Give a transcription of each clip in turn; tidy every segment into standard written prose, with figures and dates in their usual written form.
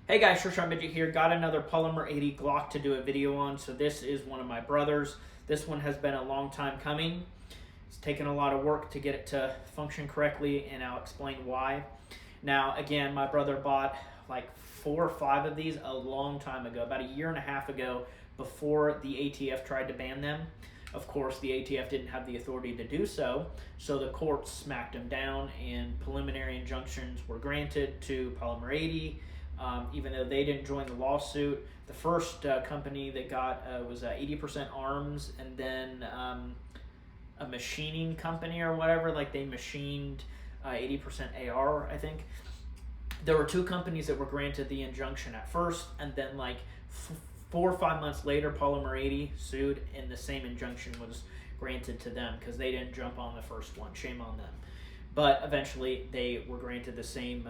Hey guys, Sure Shot Midget here. Got another Polymer 80 Glock to do a video on. So this is one of my brothers. This one has been a long time coming. It's taken a lot of work to get it to function correctly, and I'll explain why. Now, again, my brother bought like 4 or 5 of these a long time ago, about a year and a half ago, before the ATF tried to ban them. Of course, the ATF didn't have the authority to do so, so the courts smacked them down, and preliminary injunctions were granted to Polymer 80. Even though they didn't join the lawsuit. The first company that got was 80% Arms, and then a machining company or whatever, like they machined 80% AR, I think. There were 2 companies that were granted the injunction at first, and then like 4 or 5 months later, Polymer 80 sued, and the same injunction was granted to them because they didn't jump on the first one. Shame on them. But eventually, they were granted the same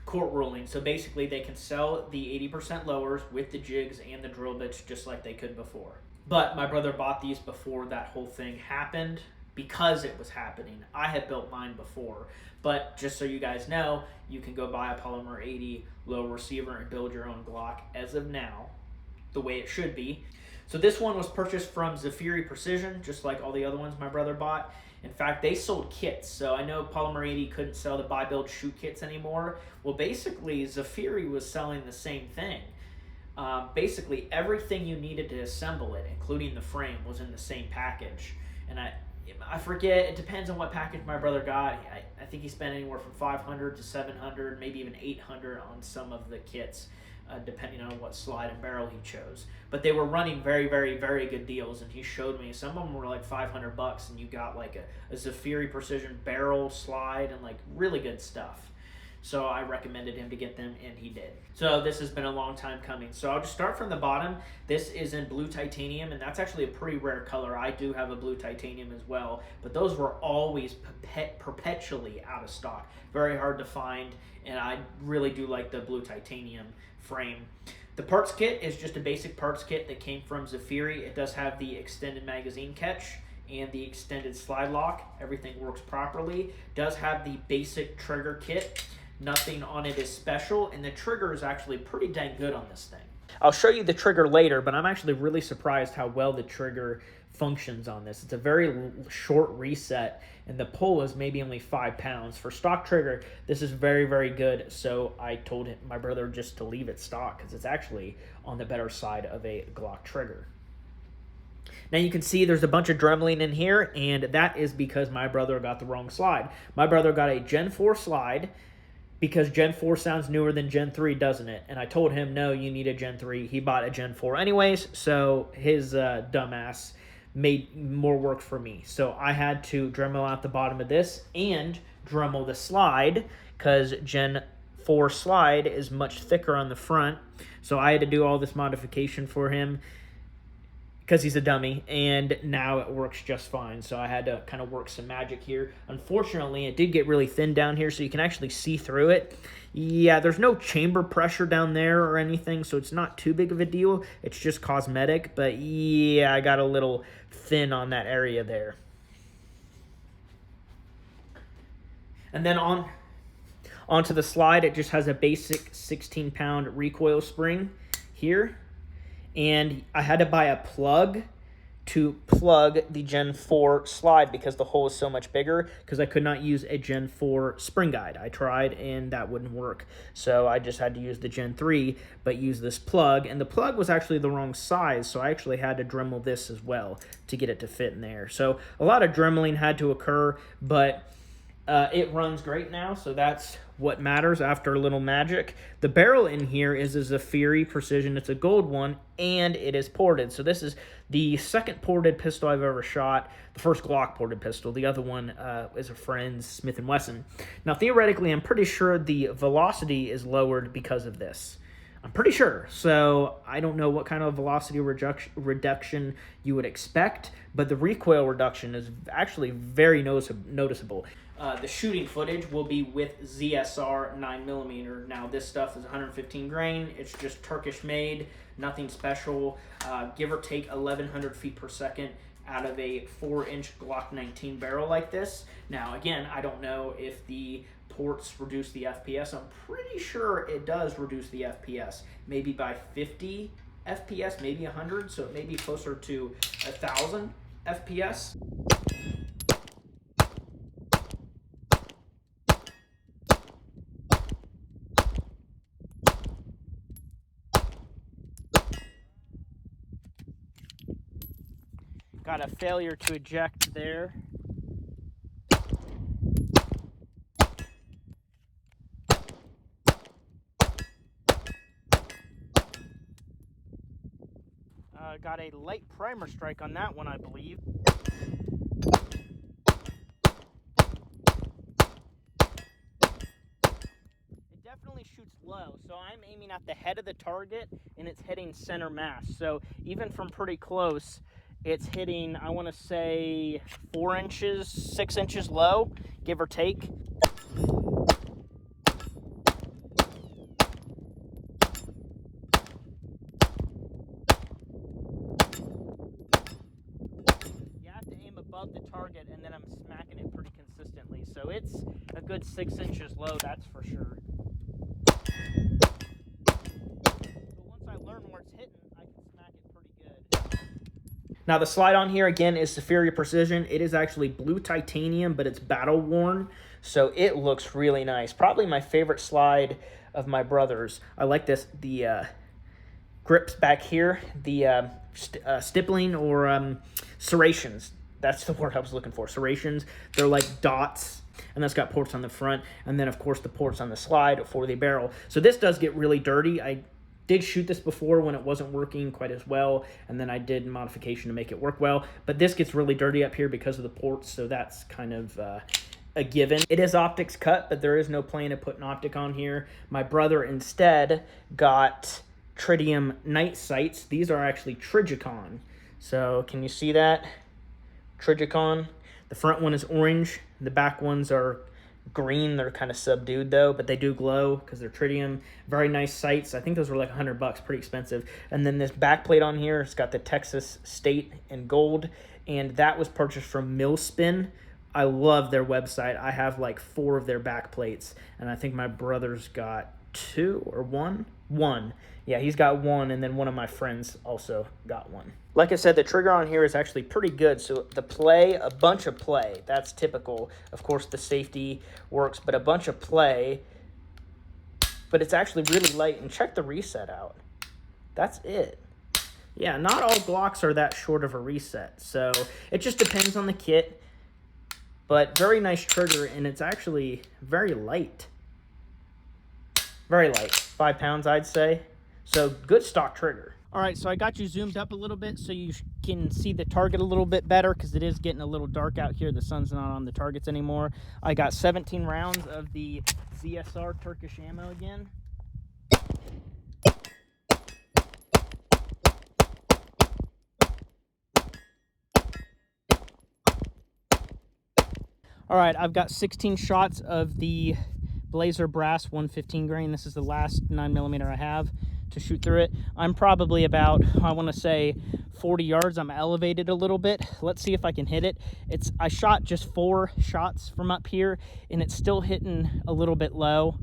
court ruling. So basically, they can sell the 80% lowers with the jigs and the drill bits just like they could before. But my brother bought these before that whole thing happened because it was happening. I had built mine before. But just so you guys know, you can go buy a Polymer 80 low receiver and build your own Glock as of now, the way it should be. So this one was purchased from Zafiri Precision, just like all the other ones my brother bought. In fact, they sold kits. So I know Polymer 80 couldn't sell the buy, build, shoot kits anymore. Well, basically, Zafiri was selling the same thing. Basically, everything you needed to assemble it, including the frame, was in the same package. And I forget, it depends on what package my brother got. I think he spent anywhere from $500 to $700, maybe even $800 on some of the kits, depending on what slide and barrel he chose. But they were running very, very, very good deals, and he showed me some of them were like $500, and you got like a Zafiri Precision barrel, slide, and like really good stuff. So I recommended him to get them, and he did. So this has been a long time coming. So I'll just start from the bottom. This is in blue titanium, and that's actually a pretty rare color. I do have a blue titanium as well, but those were always perpetually out of stock. Very hard to find, and I really do like the blue titanium frame. The parts kit is just a basic parts kit that came from Zafiri. It does have the extended magazine catch and the extended slide lock. Everything works properly. Does have the basic trigger kit. Nothing on it is special, and the trigger is actually pretty dang good on this thing. I'll show you the trigger later, but I'm actually really surprised how well the trigger functions on this. It's a very short reset, and the pull is maybe only 5 pounds. For stock trigger, this is very, very good, so I told my brother just to leave it stock because it's actually on the better side of a Glock trigger. Now you can see there's a bunch of dremeling in here, and that is because my brother got the wrong slide. My brother got a Gen 4 slide, because Gen 4 sounds newer than Gen 3, doesn't it? And I told him, no, you need a Gen 3. He bought a Gen 4 anyways, so his dumbass made more work for me. So I had to Dremel out the bottom of this and Dremel the slide, because Gen 4 slide is much thicker on the front. So I had to do all this modification for him because he's a dummy, and now it works just fine. So I had to kind of work some magic here. Unfortunately, it did get really thin down here, so you can actually see through it. Yeah, there's no chamber pressure down there or anything, so it's not too big of a deal. It's just cosmetic, but yeah, I got a little thin on that area there. And then onto the slide, it just has a basic 16-pound recoil spring here. And I had to buy a plug to plug the Gen 4 slide because the hole is so much bigger, because I could not use a Gen 4 spring guide. I tried, and that wouldn't work. So I just had to use the Gen 3, but use this plug. And the plug was actually the wrong size, so I actually had to Dremel this as well to get it to fit in there. So a lot of Dremeling had to occur, but it runs great now, so that's what matters after a little magic. The barrel in here is a Zafiri Precision. It's a gold one, and it is ported. So this is the second ported pistol I've ever shot. The first Glock ported pistol. The other one is a friend's Smith & Wesson. Now, theoretically, I'm pretty sure the velocity is lowered because of this. I'm pretty sure. So I don't know what kind of velocity reduction you would expect, but the recoil reduction is actually very noticeable. The shooting footage will be with ZSR 9mm. Now this stuff is 115 grain. It's just Turkish made, nothing special. Give or take 1,100 feet per second out of a 4-inch Glock 19 barrel like this. Now again, I don't know if the ports reduce the FPS. I'm pretty sure it does reduce the FPS, maybe by 50 FPS, maybe 100, so it may be closer to 1,000 FPS. Got a failure to eject there. Got a light primer strike on that one, I believe. It definitely shoots low, so I'm aiming at the head of the target and it's hitting center mass. So even from pretty close, it's hitting, I want to say 4 inches, 6 inches low, give or take. Above the target, and then I'm smacking it pretty consistently, so it's a good 6 inches low, that's for sure. But once I learn where it's hitting, I can smack it pretty good. Now the slide on here again is Superior Precision. It is actually blue titanium, but it's battle worn, so it looks really nice. Probably my favorite slide of my brother's. I like this, the grips back here, the stippling or serrations. That's the word I was looking for, serrations. They're like dots, and that's got ports on the front, and then of course the ports on the slide for the barrel. So this does get really dirty. I did shoot this before when it wasn't working quite as well, and then I did modification to make it work well, but this gets really dirty up here because of the ports, so that's kind of a given. It is optics cut, but there is no plan to put an optic on here. My brother instead got tritium night sights. These are actually Trigicon. So can you see that? Trigicon. The front one is orange. The back ones are green. They're kind of subdued though, but they do glow because they're tritium. Very nice sights. I think those were like $100, pretty expensive. And then this back plate on here, it's got the Texas State in gold, and that was purchased from Millspin. I love their website. I have like 4 of their back plates, and I think my brother's got 2 or 1. One. Yeah, he's got 1, and then one of my friends also got 1. Like I said, the trigger on here is actually pretty good. So the play, a bunch of play, that's typical. Of course, the safety works, but a bunch of play. But it's actually really light, and check the reset out. That's it. Yeah, not all Glocks are that short of a reset, so it just depends on the kit. But very nice trigger, and it's actually very light. Very light, 5 pounds, I'd say. So good stock trigger. All right, so I got you zoomed up a little bit so you can see the target a little bit better because it is getting a little dark out here. The sun's not on the targets anymore. I got 17 rounds of the ZSR Turkish ammo again. All right, I've got 16 shots of the Blazer Brass 115 grain. This is the last 9mm I have to shoot through it. I'm probably about, I want to say 40 yards. I'm elevated a little bit. Let's see if I can hit it. I shot just 4 shots from up here, and it's still hitting a little bit low.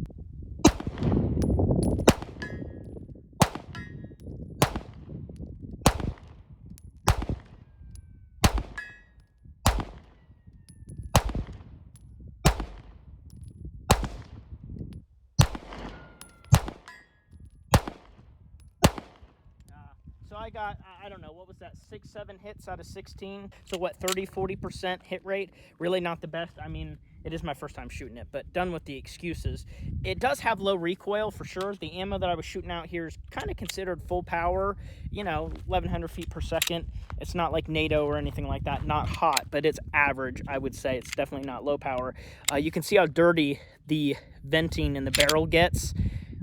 So I got, I don't know, what was that, 6-7 hits out of 16? So what, 30-40% hit rate? Really not the best. I mean, it is my first time shooting it, but done with the excuses. It does have low recoil for sure. The ammo that I was shooting out here is kind of considered full power, you know, 1,100 feet per second. It's not like NATO or anything like that, not hot, but it's average, I would say. It's definitely not low power. You can see how dirty the venting in the barrel gets.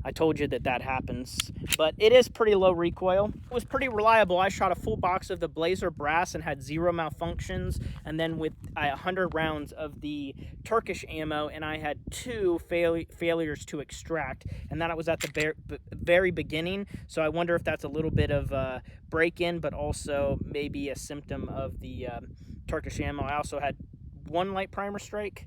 I told you that that happens, but it is pretty low recoil. It was pretty reliable. I shot a full box of the Blazer Brass and had 0 malfunctions, and then with 100 rounds of the Turkish ammo, and I had 2 failures to extract, and that was at the very beginning. So I wonder if that's a little bit of a break-in, but also maybe a symptom of the Turkish ammo. I also had 1 light primer strike,